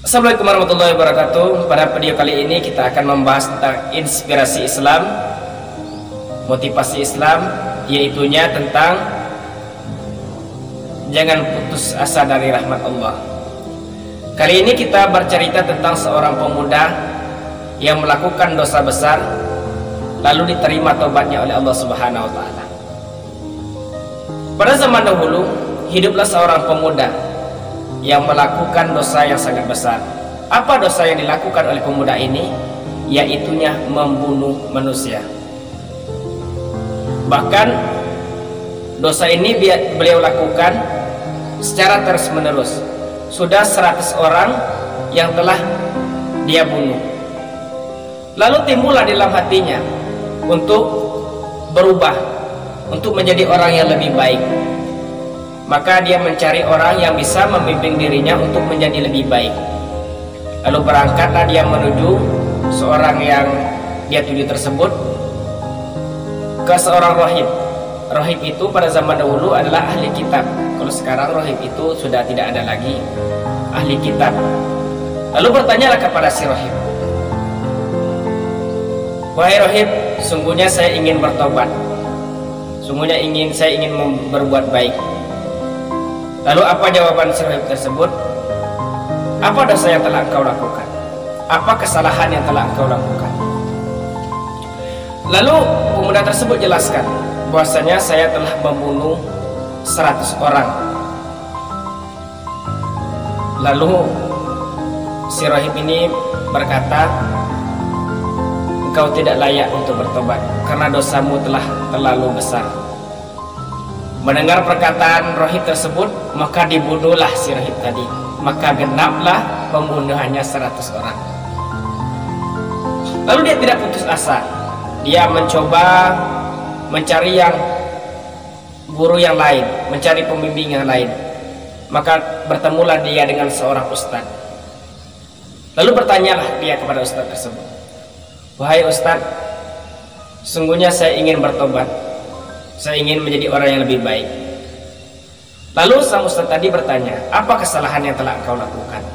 Assalamualaikum warahmatullahi wabarakatuh. Pada video kali ini kita akan membahas tentang inspirasi Islam, motivasi Islam, yaitunya tentang jangan putus asa dari rahmat Allah. Kali ini kita bercerita tentang seorang pemuda yang melakukan dosa besar lalu diterima taubatnya oleh Allah Subhanahu wa taala. Pada zaman dahulu hiduplah seorang pemuda yang melakukan dosa yang sangat besar. Apa dosa yang dilakukan oleh pemuda ini? Yaitunya membunuh manusia. Bahkan dosa ini beliau lakukan secara terus menerus. Sudah 100 orang yang telah dia bunuh. Lalu timbullah dalam hatinya untuk berubah, untuk menjadi orang yang lebih baik. Maka dia mencari orang yang bisa membimbing dirinya untuk menjadi lebih baik. Lalu berangkatlah dia menuju seorang yang dia tuju tersebut ke seorang rahib. Rahib itu pada zaman dahulu adalah ahli kitab. Kalau sekarang rahib itu sudah tidak ada lagi, ahli kitab. Lalu bertanyalah kepada si rahib, "Wahai rahib, sungguhnya saya ingin bertobat. Sungguhnya saya ingin berbuat baik." Lalu apa jawaban si rahib tersebut? Apa dosa yang telah engkau lakukan? Apa kesalahan yang telah engkau lakukan? Lalu pemuda tersebut jelaskan bahwasanya saya telah membunuh 100 orang. Lalu si rahib ini berkata, "Engkau tidak layak untuk bertobat karena dosamu telah terlalu besar." Mendengar perkataan rahib tersebut, maka dibunuhlah si rahib tadi. Maka genaplah pembunuhannya 100 orang. Lalu dia tidak putus asa. Dia mencoba mencari guru yang lain, mencari pembimbing yang lain. Maka bertemulah dia dengan seorang ustadz. Lalu bertanyalah dia kepada ustadz tersebut, "Wahai ustadz, sungguhnya saya ingin bertobat. Saya ingin menjadi orang yang lebih baik." Lalu sang ustadz tadi bertanya, "Apa kesalahan yang telah engkau lakukan?"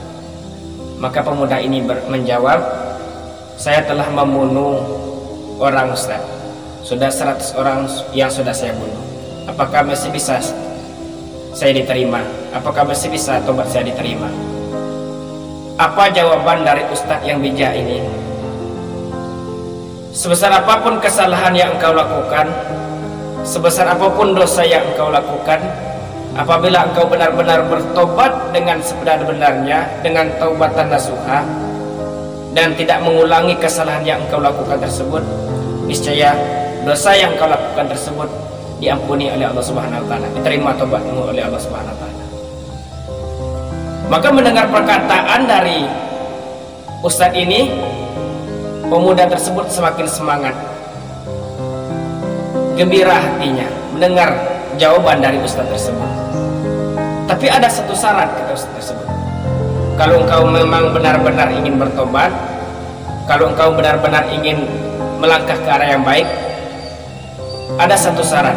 Maka pemuda ini menjawab, "Saya telah membunuh orang ustadz. Sudah 100 orang yang sudah saya bunuh. Apakah masih bisa saya diterima? Apakah masih bisa tobat saya diterima?" Apa jawaban dari ustadz yang bijak ini? Sebesar apapun kesalahan yang engkau lakukan, sebesar apapun dosa yang engkau lakukan, apabila engkau benar-benar bertobat dengan sebenar-benarnya, dengan taubatan nasuha, dan tidak mengulangi kesalahan yang engkau lakukan tersebut, niscaya dosa yang engkau lakukan tersebut diampuni oleh Allah Subhanahu wa taala, diterima taubatmu oleh Allah Subhanahu wa taala. Maka mendengar perkataan dari ustadz ini, pemuda tersebut semakin semangat, gembira hatinya mendengar jawaban dari ustadz tersebut. Tapi ada satu syarat, kata ustadz tersebut. Kalau engkau memang benar-benar ingin bertobat, kalau engkau benar-benar ingin melangkah ke arah yang baik, ada satu syarat.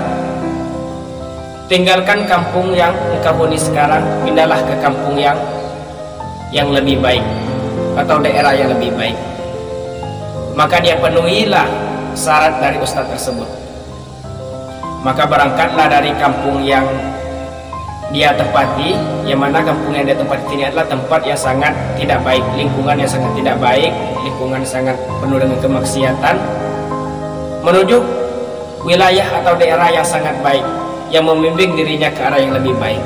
Tinggalkan kampung yang engkau huni sekarang, pindahlah ke kampung yang lebih baik atau daerah yang lebih baik. Maka dia penuhilah syarat dari ustadz tersebut. Maka berangkatlah dari kampung yang dia tempati, yang mana kampung yang dia tempati ini adalah tempat yang sangat tidak baik, lingkungan yang sangat tidak baik, lingkungan sangat penuh dengan kemaksiatan, menuju wilayah atau daerah yang sangat baik, yang membimbing dirinya ke arah yang lebih baik.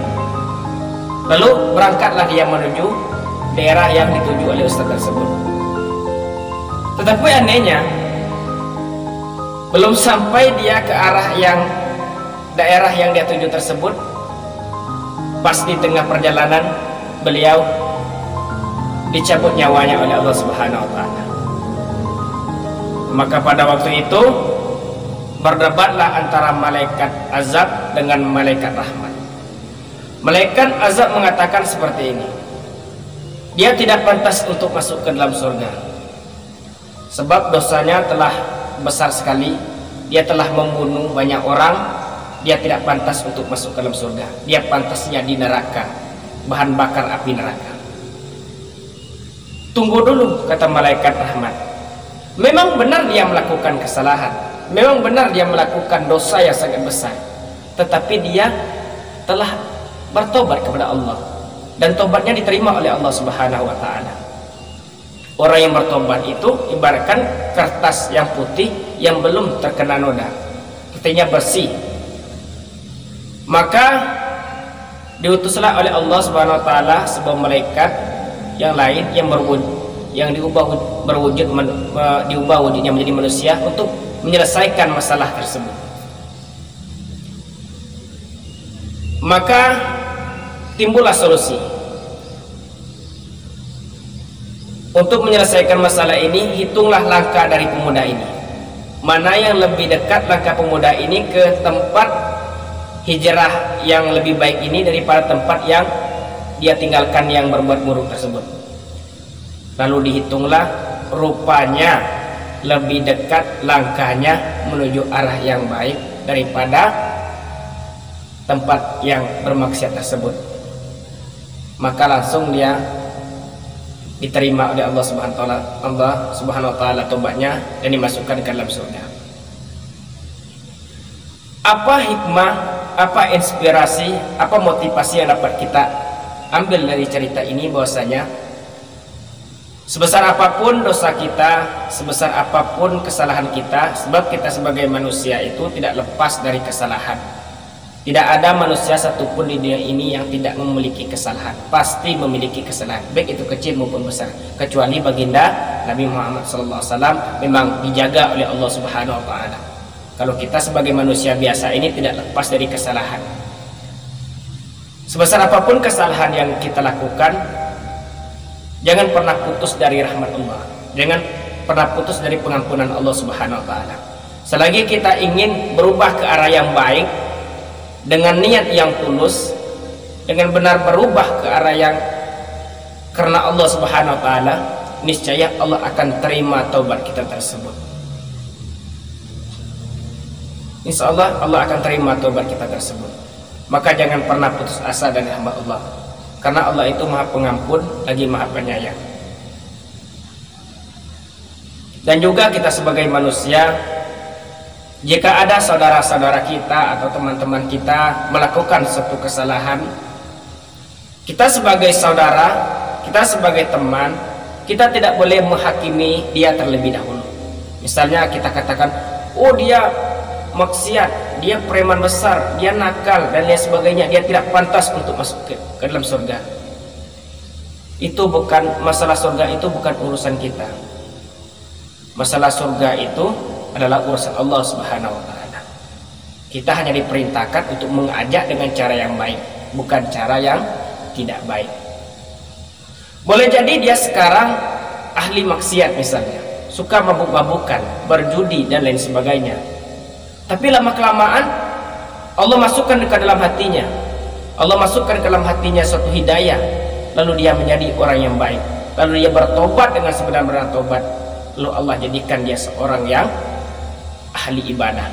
Lalu berangkatlah dia menuju daerah yang dituju oleh ustadz tersebut. Tetapi anehnya, belum sampai dia ke arah daerah yang dia tuju tersebut, pas di tengah perjalanan beliau dicabut nyawanya oleh Allah Subhanahu wa taala. Maka pada waktu itu berdebatlah antara malaikat azab dengan malaikat rahmat. Malaikat azab mengatakan seperti ini, dia tidak pantas untuk masuk ke dalam surga sebab dosanya telah besar sekali, dia telah membunuh banyak orang, dia tidak pantas untuk masuk ke dalam surga, dia pantasnya di neraka, bahan bakar api neraka. Tunggu dulu, kata malaikat rahmat. Memang benar dia melakukan kesalahan, memang benar dia melakukan dosa yang sangat besar, tetapi dia telah bertobat kepada Allah, dan tobatnya diterima oleh Allah Subhanahu wa taala. Orang yang bertobat itu ibaratkan kertas yang putih yang belum terkena noda, artinya bersih. Maka diutuslah oleh Allah Subhanahu wa taala sebuah malaikat yang lain yang diubah wujudnya menjadi manusia untuk menyelesaikan masalah tersebut. Maka timbullah solusi untuk menyelesaikan masalah ini. Hitunglah langkah dari pemuda ini, mana yang lebih dekat langkah pemuda ini ke tempat hijrah yang lebih baik ini daripada tempat yang dia tinggalkan yang berbuat buruk tersebut. Lalu dihitunglah, rupanya lebih dekat langkahnya menuju arah yang baik daripada tempat yang bermaksiat tersebut. Maka langsung dia diterima oleh Allah Subhanahu wa taala tobatnya dan dimasukkan ke dalam surga. Apa hikmah, apa inspirasi, apa motivasi yang dapat kita ambil dari cerita ini? Bahwasanya sebesar apapun dosa kita, sebesar apapun kesalahan kita, sebab kita sebagai manusia itu tidak lepas dari kesalahan. Tidak ada manusia satupun di dunia ini yang tidak memiliki kesalahan. Pasti memiliki kesalahan, baik itu kecil maupun besar. Kecuali baginda Nabi Muhammad SAW memang dijaga oleh Allah Subhanahu wa taala. Kalau kita sebagai manusia biasa ini tidak lepas dari kesalahan. Sebesar apapun kesalahan yang kita lakukan, jangan pernah putus dari rahmat Allah, jangan pernah putus dari pengampunan Allah Subhanahu wa taala. Selagi kita ingin berubah ke arah yang baik dengan niat yang tulus, dengan benar berubah ke arah yang karena Allah Subhanahu wa taala, niscaya Allah akan terima taubat kita tersebut. Insya Allah Allah akan terima taubat kita tersebut. Maka jangan pernah putus asa dari rahmat Allah, karena Allah itu Maha Pengampun lagi Maha Penyayang. Dan juga kita sebagai manusia, jika ada saudara-saudara kita atau teman-teman kita melakukan suatu kesalahan, kita sebagai saudara, kita sebagai teman, kita tidak boleh menghakimi dia terlebih dahulu. Misalnya kita katakan, oh dia maksiat, dia preman besar, dia nakal dan lain sebagainya, dia tidak pantas untuk masuk ke dalam surga. Itu bukan masalah, surga itu bukan urusan kita. Masalah surga itu adalah urusan Allah Subhanahu wa taala. Kita hanya diperintahkan untuk mengajak dengan cara yang baik, bukan cara yang tidak baik. Boleh jadi dia sekarang ahli maksiat misalnya, suka mabuk-mabukan, berjudi dan lain sebagainya. Tapi lama-kelamaan Allah masukkan ke dalam hatinya, Allah masukkan ke dalam hatinya suatu hidayah, lalu dia menjadi orang yang baik, lalu dia bertobat dengan sebenar-benar tobat, lalu Allah jadikan dia seorang yang ahli ibadah.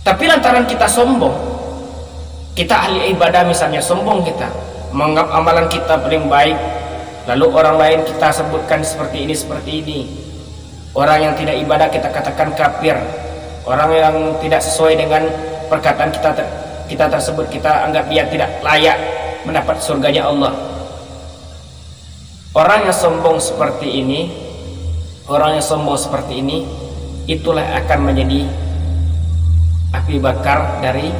Tapi lantaran kita sombong, kita ahli ibadah misalnya, sombong kita, menganggap amalan kita paling baik, lalu orang lain kita sebutkan seperti ini. Orang yang tidak ibadah kita katakan kafir, orang yang tidak sesuai dengan perkataan kita tersebut kita anggap dia tidak layak mendapat surganya Allah. Orang yang sombong seperti ini, itulah akan menjadi api bakar dari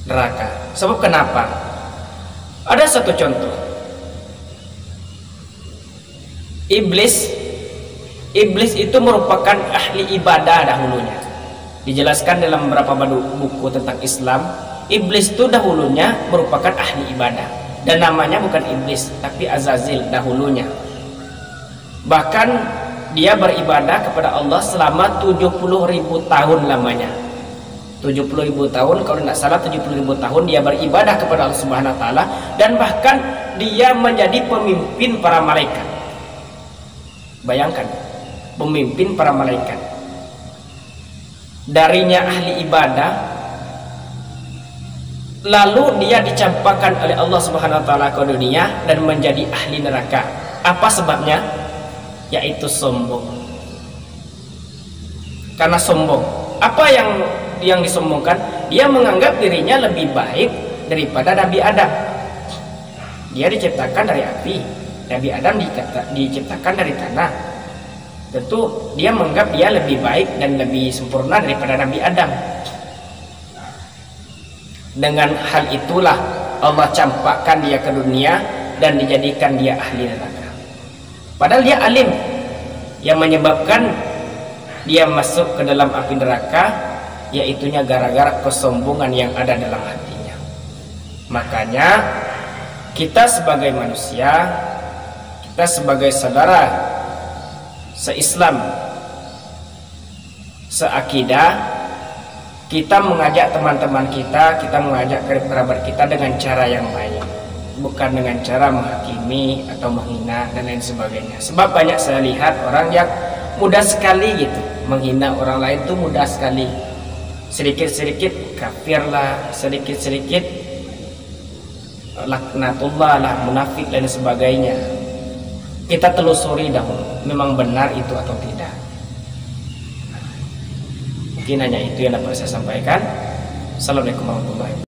neraka. Sebab kenapa? Ada satu contoh. Iblis itu merupakan ahli ibadah dahulunya. Dijelaskan dalam beberapa buku tentang Islam, iblis itu dahulunya merupakan ahli ibadah, dan namanya bukan iblis tapi Azazil dahulunya. Bahkan dia beribadah kepada Allah selama 70.000 tahun lamanya. 70.000 tahun, kalau tidak salah 70.000 tahun dia beribadah kepada Allah Subhanahu wa taala, dan bahkan dia menjadi pemimpin para malaikat. Bayangkan, pemimpin para malaikat. Darinya ahli ibadah, lalu dia dicampakkan oleh Allah Subhanahu wa taala ke dunia dan menjadi ahli neraka. Apa sebabnya? Yaitu sombong. Karena sombong. Apa yang disombongkan? Dia menganggap dirinya lebih baik daripada Nabi Adam. Dia diciptakan dari api, Nabi Adam diciptakan dari tanah. Tentu dia menganggap dia lebih baik dan lebih sempurna daripada Nabi Adam. Dengan hal itulah Allah campakkan dia ke dunia dan dijadikan dia ahli neraka. Padahal dia alim. Yang menyebabkan dia masuk ke dalam api neraka yaitunya gara-gara kesombongan yang ada dalam hatinya. Makanya kita sebagai manusia, kita sebagai saudara se-Islam, se-akidah, kita mengajak teman-teman kita mengajak kerabat kita dengan cara yang baik, bukan dengan cara menghakimi atau menghina dan lain sebagainya. Sebab banyak saya lihat orang yang mudah sekali gitu menghina orang lain, tuh mudah sekali. Sedikit-sedikit kafir lah, sedikit-sedikit laknatullah lah, munafik dan sebagainya. Kita telusuri dahulu, memang benar itu atau tidak. Mungkin hanya itu yang dapat saya sampaikan. Assalamualaikum warahmatullahi wabarakatuh.